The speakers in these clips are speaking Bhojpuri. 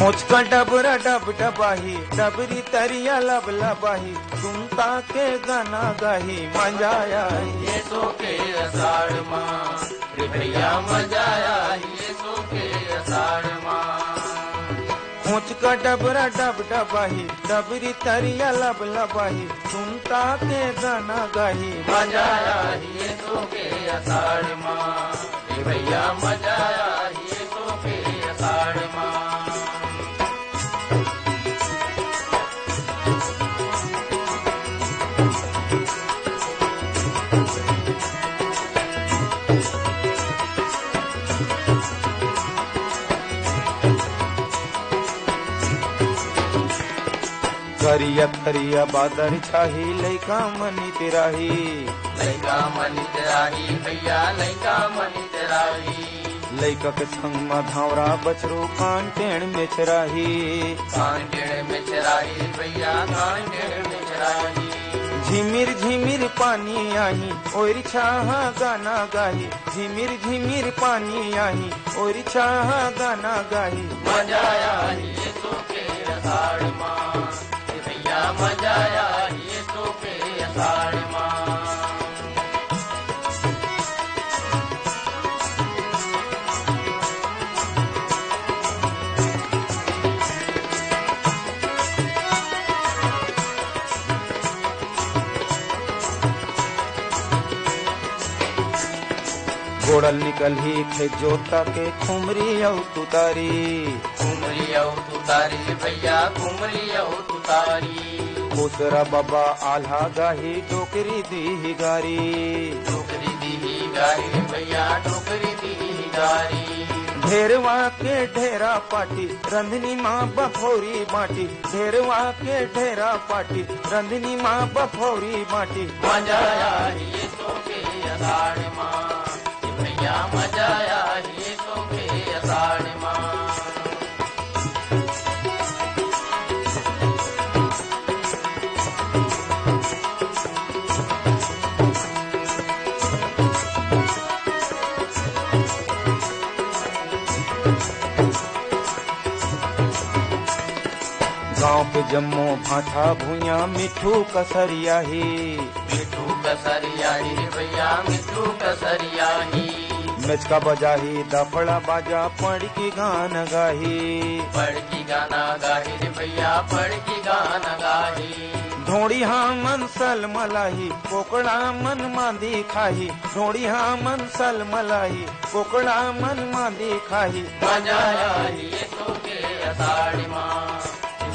मुझका डबरा डब डबाही डबरी तरिया लब लबाही सुनता के गाना गाही मजा आई ये सो के अषाढ़ माँ रे भैया मजा आई ये सो के अषाढ़ माँ। मुझका डबरा डब डबाही डबरी तरिया लब लबाही सुनता के गाना गाही मजा आई ये सो के अषाढ़ माँ रे भैया मजा आई ये सो के अषाढ़ माँ। करिया करिया बादर छाही लैका मनी तेराही लैका मनी तेराही भैया लैका मनी तेराही। लैका के संग में धावरा बचरो कान टेण में चराही कान टेढ़ में चराही भैया कान टेढ़ में चराही। झिमिर झिमिर पानी आही और छाहा गाना गाही झिमिर झिमिर पानी आही और छाहा गाना गाही मजा आई ये सो के अषाढ़ माँ भैया मजा आई ये सो के अषाढ़ माँ। गोड़ल निकल ही खे जोता के खुमरी औ तुतारी कुमरी औ तुतारी भैया कुमरी औ तुतारी। कोसरा बाबा आल्हा गाही डोकरी दी गारी टोकरी दी गारी भैया टोकरी दी गारी। ढेरवा के ढेरा पाटी रंधनी माँ बफौरी बाटी ढेरवा के ढेरा पाटी रंधनी माँ बफौरी बाटी मजा आई ये सो के अषाढ़ माँ भैया मजा आई ये सो के अषाढ़ माँ। गाँव के जम्मो भाठा भूया मिठू कसरिया ही मिठू कसरिया ही भैया मिठू कसरिया ही। मेचका बजाही दफड़ा बाजा पड़ की गान गाही पढ़ की गाना गाही रे भैया पढ़ की गाना गाही। ढोड़ी हाँ मन सल मलाई कोकड़ा मन मांदी खाही ढोड़ी हाँ मन सल मलाई कोकड़ा मन मांदी खाही मजा आई ये सो के अषाढ़ माँ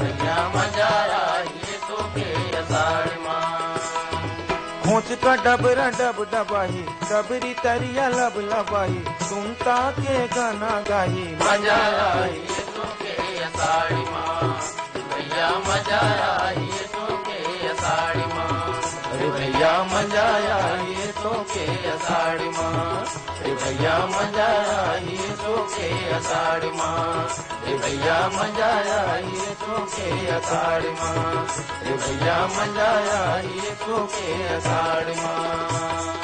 भैया मजा आई ये सो के अषाढ़ माँ। खोच का डबरा डब डबाही डबरी तरिया लब लबाही सुनता के गाना गाही मजा आई ये सो के अषाढ़ माँ भैया मजा आई ये सो के अषाढ़ माँ। अरे भैया मजा आई ये सो के अषाढ़ माँ अरे भैया मजा आई ये सो के अषाढ़ माँ अरे भैया मजा आई ये सो के अषाढ़ माँ अरे भैया मजा आई ये सो के अषाढ़ माँ।